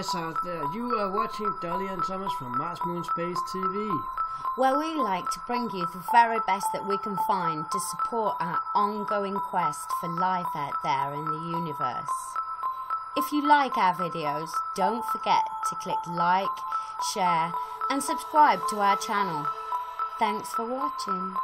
guys out there. You are watching Dolly and Thomas from Mars Moon Space TV, where we like to bring you the very best that we can find to support our ongoing quest for life out there in the universe. If you like our videos, don't forget to click like, share and subscribe to our channel. Thanks for watching.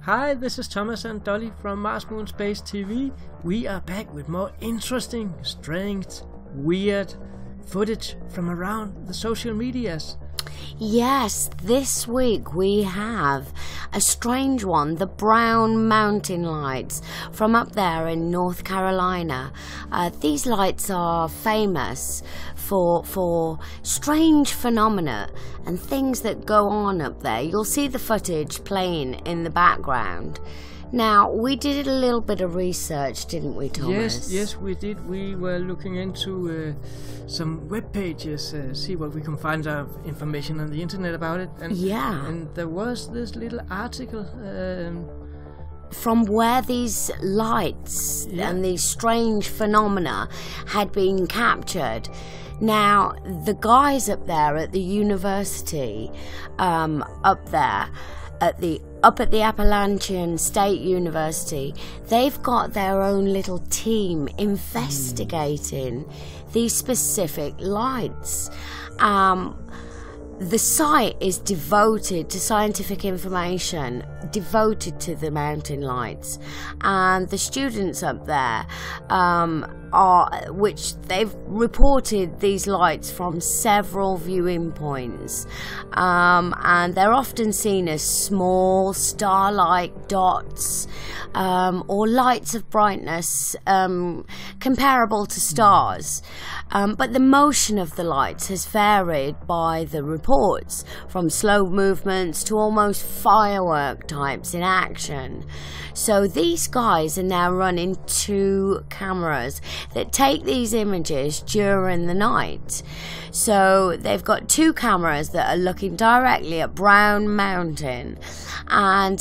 Hi, this is Thomas and Dolly from Mars Moon Space TV. We are back with more interesting, strange, weird footage from around the social medias. Yes, this week we have a strange one, the brown mountain lights from up there in North Carolina. These lights are famous for strange phenomena and things that go on up there. You'll see the footage playing in the background. Now, we did a little bit of research, didn't we, Thomas? Yes, we did. We were looking into some web pages, see what we can find out information on the internet about it. And, yeah. And there was this little article from where these lights and these strange phenomena had been captured. Now, the guys up there at the university, up at the Appalachian State University, they've got their own little team investigating these specific lights. The site is devoted to scientific information, devoted to the mountain lights, and the students up there which they've reported these lights from several viewing points, and they're often seen as small star-like dots or lights of brightness comparable to stars, but the motion of the lights has varied by the reports, from slow movements to almost firework types in action. So these guys are now running 2 cameras that take these images during the night. So they've got 2 cameras that are looking directly at Brown Mountain, and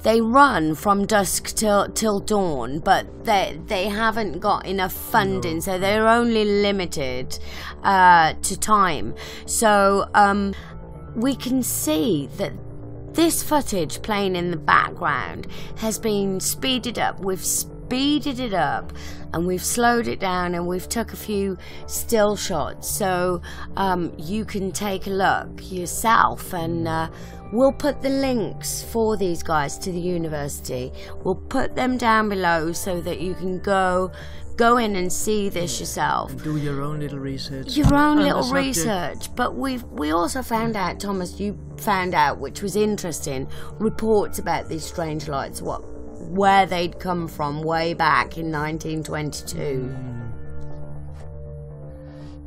they run from dusk till dawn, but they haven't got enough funding, so they're only limited to time. So we can see that this footage playing in the background has been speeded up. We've speeded it up and we've slowed it down, and we've took a few still shots, so you can take a look yourself, and we'll put the links for these guys to the university. We'll put them down below so that you can go in and see this yourself. And do your own little research. Your own little research. But we also found out, Thomas, you found out, which was interesting, reports about these strange lights, where they'd come from way back in 1922.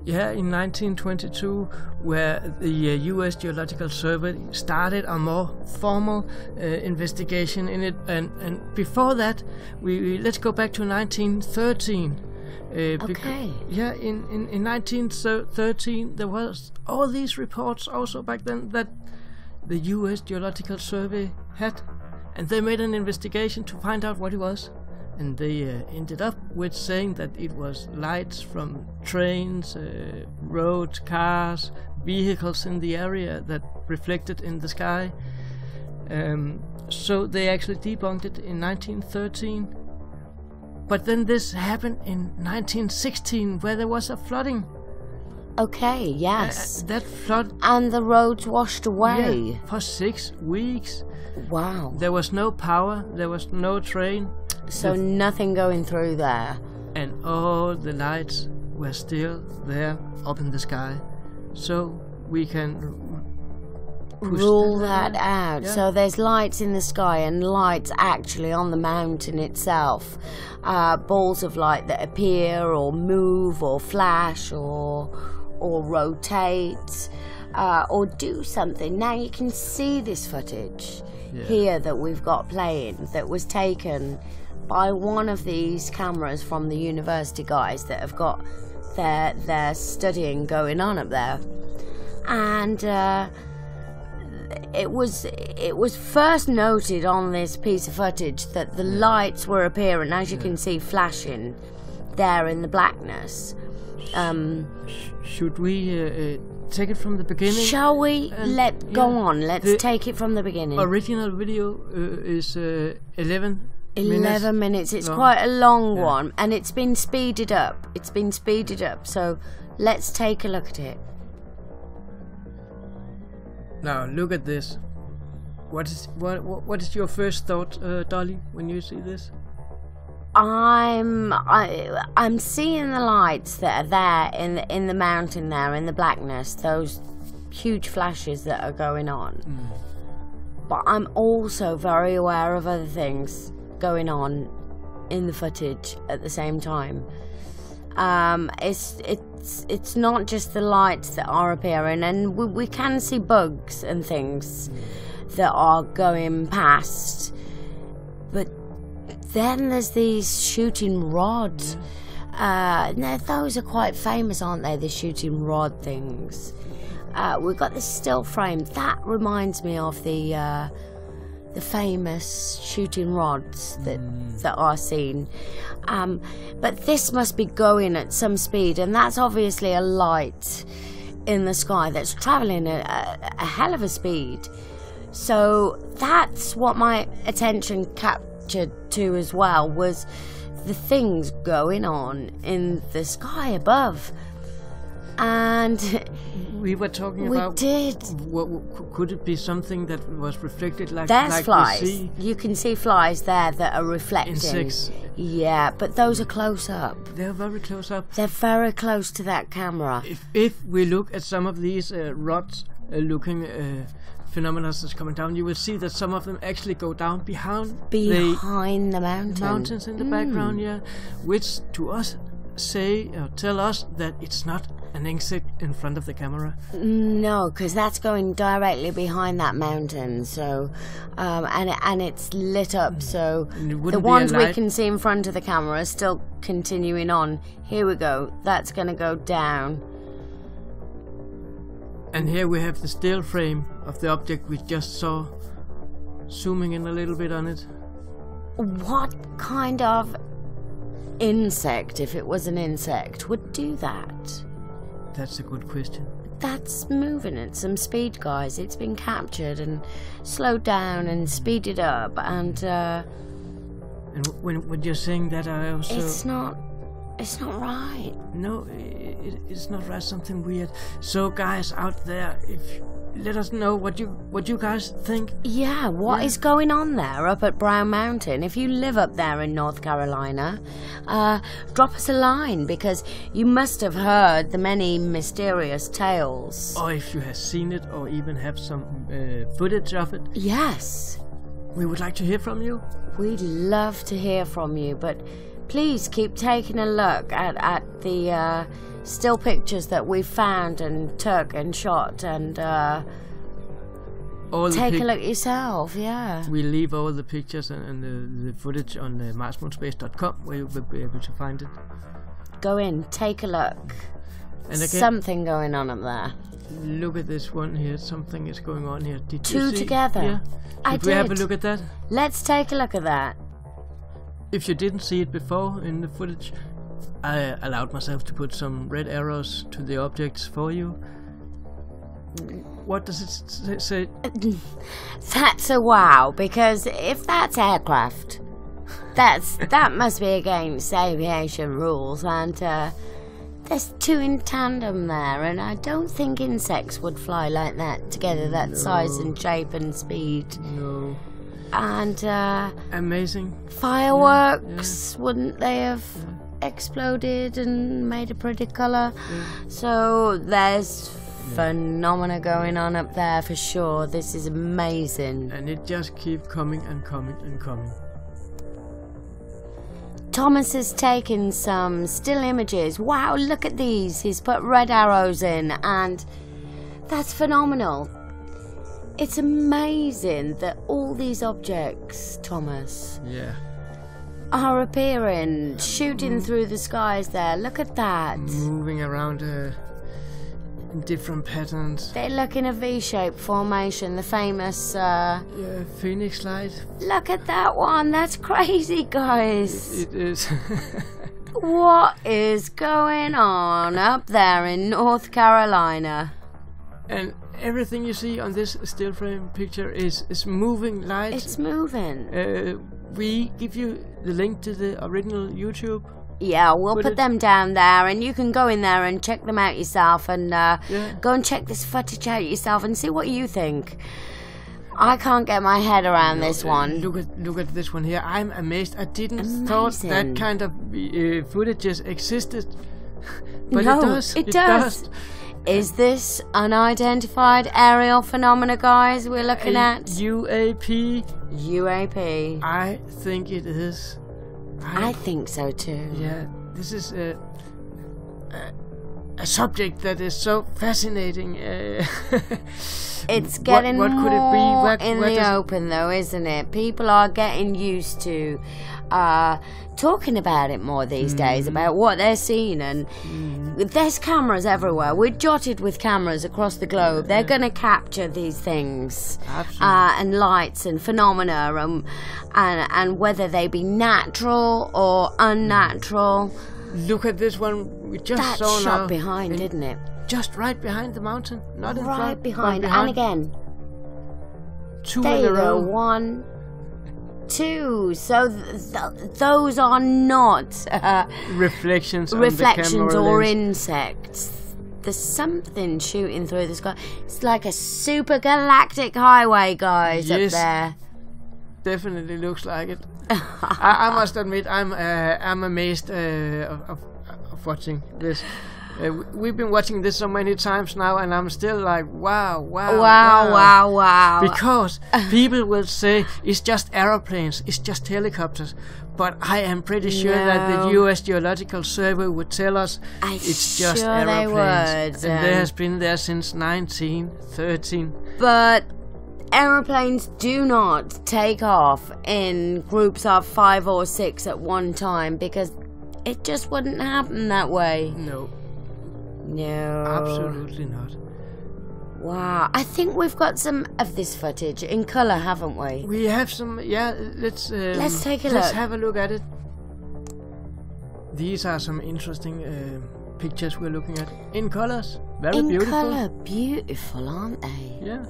Yeah, in 1922, where the U.S. Geological Survey started a more formal investigation in it, and before that, let's go back to 1913. Okay. Yeah, in 1913, there was all these reports also back then that the U.S. Geological Survey had, and they made an investigation to find out what it was. And they ended up with saying that it was lights from trains, roads, cars, vehicles in the area that reflected in the sky. So they actually debunked it in 1913. But then this happened in 1916, where there was a flooding. Okay, yes. That flood... And the roads washed away. Yeah, for 6 weeks. Wow. There was no power, there was no train. So nothing going through there. And all the lights were still there up in the sky. So we can rule that out. Yeah. So there's lights in the sky and lights actually on the mountain itself. Balls of light that appear or move or flash or rotate or do something. Now you can see this footage here that we've got playing, that was taken by one of these cameras from the university guys that have got their studying going on up there. And it was first noted on this piece of footage that the lights were appearing, as you can see, flashing there in the blackness. Should we take it from the beginning? Shall we? Go on. Let's take it from the beginning. Original video is 11 minutes. It's long. Quite a long one, and it's been speeded up. So let's take a look at it. Now look at this. What is your first thought, Dolly, when you see this? I'm seeing the lights that are there in the mountain there, in the blackness, those huge flashes that are going on. But I'm also very aware of other things going on in the footage at the same time. It's not just the lights that are appearing, and we can see bugs and things that are going past, but then there's these shooting rods. Now those are quite famous, aren't they, the shooting rod things? We've got this still frame that reminds me of the famous shooting rods that are seen. But this must be going at some speed, and that's obviously a light in the sky that's travelling at a hell of a speed. So that's what my attention captured to as well, was the things going on in the sky above. And we were talking about. We did. What could it be? Something that was reflected, like there's flies. We see? You can see flies there that are reflecting. Insects. Yeah, but those are close up. They're very close up. They're very close to that camera. If we look at some of these rod-looking phenomena that's coming down, you will see that some of them actually go down behind the mountains in the background. Yeah, which to us tell us that it's not an insect in front of the camera. No, because that's going directly behind that mountain. So, and it's lit up. So the ones we can see in front of the camera are still continuing on. Here we go. That's going to go down. And here we have the still frame of the object we just saw. Zooming in a little bit on it. What kind of insect, if it was an insect, would do that? That's a good question. That's moving at some speed, guys. It's been captured and slowed down and speeded up, and when you're saying that, I also... It's not right. No, it's not right. Something weird. So, guys out there, let us know what you guys think. Yeah, what is going on there up at Brown Mountain? If you live up there in North Carolina, drop us a line, because you must have heard the many mysterious tales. Or if you have seen it, or even have some footage of it. Yes. We would like to hear from you. We'd love to hear from you, but please keep taking a look at the still pictures that we found and took and shot, and take a look yourself. Yeah, we leave all the pictures and the footage on marsmoonspace.com, where you will be able to find it. Go in, take a look. And again, something going on up there. Look at this one here. Something is going on here. Did Two you see? Together. Yeah. Did we have a look at that? Let's take a look at that. If you didn't see it before in the footage, I allowed myself to put some red arrows to the objects for you. What does it say? That's a wow, because if that's aircraft, that must be against aviation rules, and there's two in tandem there, and I don't think insects would fly like that together, that size and shape and speed. No. And amazing fireworks, wouldn't they have exploded and made a pretty colour? So there's phenomena going on up there for sure. This is amazing, and it just keeps coming and coming and coming. Thomas has taken some still images. Wow, look at these. He's put red arrows in, and that's phenomenal. It's amazing that all these objects, Thomas, are appearing, shooting through the skies there. Look at that. Moving around in different patterns. They look in a V-shaped formation, the famous... Phoenix light. Look at that one. That's crazy, guys. It is. What is going on up there in North Carolina? And everything you see on this still frame picture is moving light. It's moving. We give you the link to the original YouTube. Yeah, we'll put them down there, and you can go in there and check them out yourself, and go and check this footage out yourself and see what you think. I can't get my head around this one. Look at this one here. I'm amazed. I didn't thought that kind of footages existed. But no, it does. It does. Is this unidentified aerial phenomena, guys, we're looking at? UAP. UAP. I think it is. I think so too. Yeah, this is a subject that is so fascinating. It's getting what could more it be? in the open, though, isn't it? People are getting used to talking about it more these days, about what they're seeing, and there's cameras everywhere. We're jotted with cameras across the globe. They're going to capture these things, and lights and phenomena, and whether they be natural or unnatural. Look at this one we just saw now. That shot behind, didn't it? Just right behind the mountain, not in front. Right behind, and again. Two there in a you go. row. 1, 2. So those are not reflections or lens. insects. There's something shooting through the sky. It's like a super galactic highway, guys, up there. Definitely looks like it. I must admit, I'm amazed of watching this. We've been watching this so many times now, and I'm still like, wow. Because people will say it's just aeroplanes, it's just helicopters, but I am pretty sure that the U.S. Geological Survey would tell us it's just aeroplanes, and they has been there since 1913. But aeroplanes do not take off in groups of 5 or 6 at one time, because it just wouldn't happen that way. No. No. Absolutely not. Wow. I think we've got some of this footage in colour, haven't we? We have some, let's take a look. Let's have a look at it. These are some interesting pictures we're looking at. In colours. Very beautiful. In colour. Beautiful, aren't they? Yeah.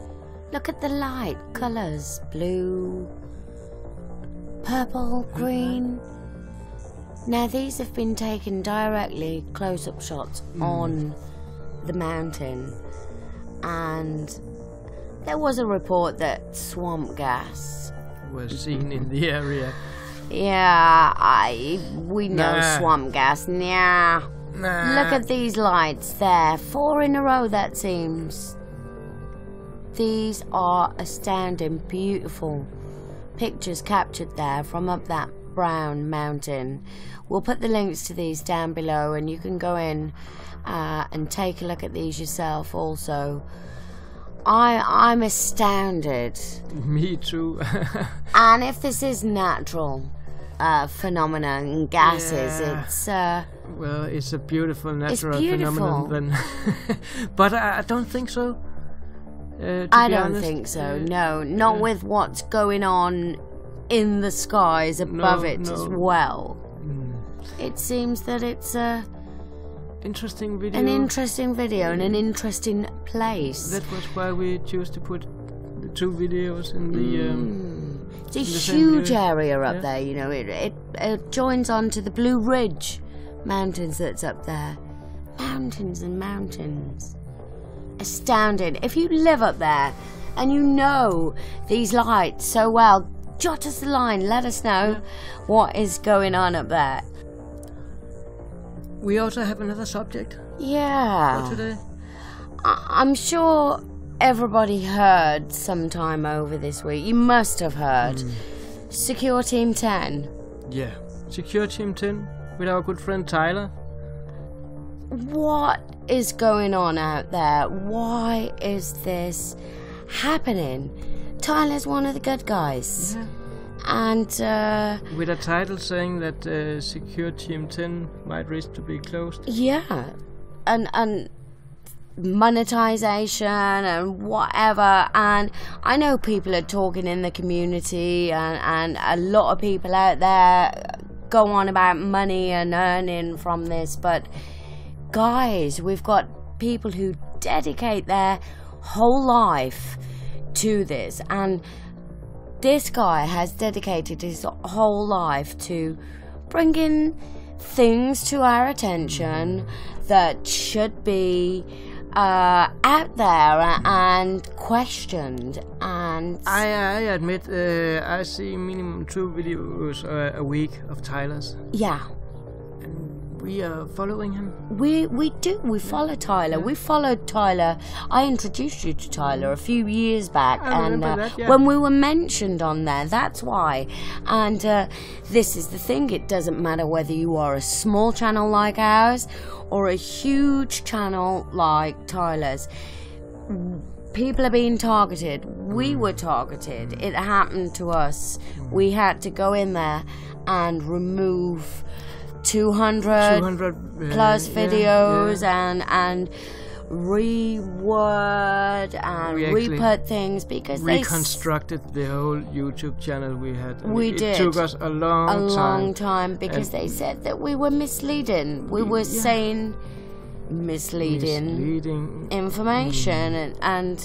Look at the light colours. Blue, purple, green. Now these have been taken directly close-up shots on the mountain, and there was a report that swamp gas was seen in the area. Yeah, we know swamp gas. Nah. Look at these lights there. 4 in a row, that seems. These are astounding, beautiful pictures captured there from up that brown mountain. We'll put the links to these down below, and you can go in and take a look at these yourself also. I'm astounded. Me too. And if this is natural phenomena and gases, it's well, it's a beautiful natural beautiful. phenomenon then. But I don't think so. I don't think so. No, not with what's going on in the skies above it as well. It seems that it's an interesting video and an interesting place. That was why we chose to put the 2 videos in the it's a huge area up there, you know. It joins onto the Blue Ridge Mountains that's up there. Mountains and mountains. Astounding. If you live up there and you know these lights so well, jot us a line, let us know what is going on up there. We also have another subject for today. I'm sure everybody heard sometime over this week. You must have heard. Secure Team 10. Yeah. Secure Team 10 with our good friend Tyler. What is going on out there? Why is this happening? Tyler's one of the good guys. And with a title saying that Secure Team 10 might risk to be closed. Yeah, and monetization and whatever. And I know people are talking in the community, and a lot of people out there go on about money and earning from this. But guys, we've got people who dedicate their whole life to this, and this guy has dedicated his whole life to bringing things to our attention that should be out there and questioned. And I admit, I see minimum 2 videos a week of Tyler's. Yeah. We are following him. We do. We follow Tyler. We followed Tyler. I introduced you to Tyler a few years back, and when we were mentioned on there, that's why. And this is the thing. It doesn't matter whether you are a small channel like ours or a huge channel like Tyler's. People are being targeted. We were targeted. It happened to us. We had to go in there and remove 200 plus videos and reword and re-put things because reconstructed the whole YouTube channel we had. It took us a long time because they said that we were misleading. We were saying misleading information, and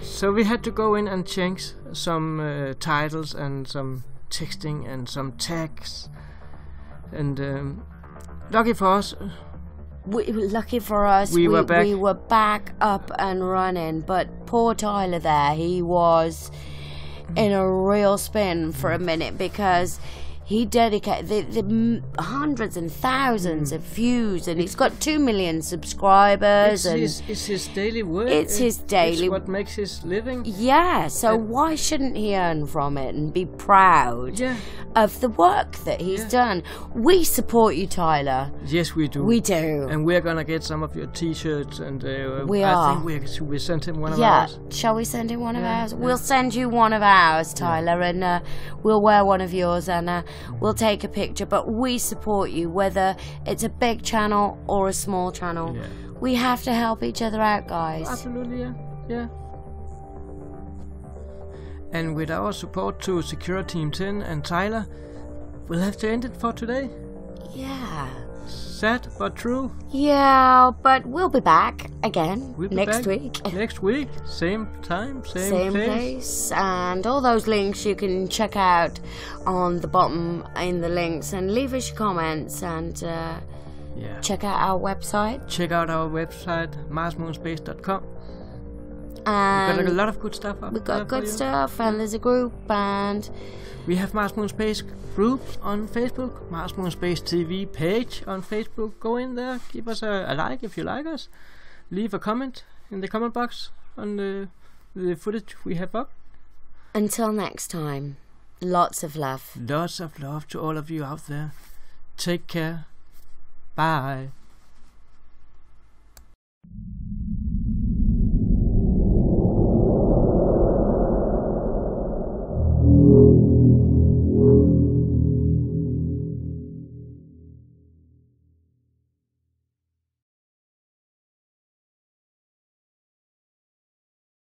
so we had to go in and change some titles and some texting and some tags. And lucky for us, we were back up and running. But poor Tyler there, he was in a real spin for a minute because he dedicated the hundreds and thousands of views, and he's got 2 million subscribers. It's his daily work. It's his daily. It's what makes his living. Yeah. So why shouldn't he earn from it and be proud of the work that he's done? We support you, Tyler. Yes, we do. We do. And we're gonna get some of your T-shirts, and I think we sent him one of ours. Shall we send him one of ours? We'll send you one of ours, Tyler, and we'll wear one of yours, and we'll take a picture. But we support you, whether it's a big channel or a small channel. Yeah. We have to help each other out, guys. Absolutely, yeah. And with our support to Secure Team 10 and Tyler, we'll have to end it for today. Yeah. Sad but true. Yeah, but we'll be back again next week. Next week, same time, same place. And all those links you can check out on the bottom in the links, and leave us your comments, and check out our website. Check out our website, marsmoonspace.com. And we've got a lot of good stuff up. We've got good stuff, and there's a group, and we have Mars Moon Space group on Facebook, Mars Moon Space TV page on Facebook. Go in there, give us a like if you like us. Leave a comment in the comment box on the footage we have up. Until next time, lots of love. Lots of love to all of you out there. Take care. Bye.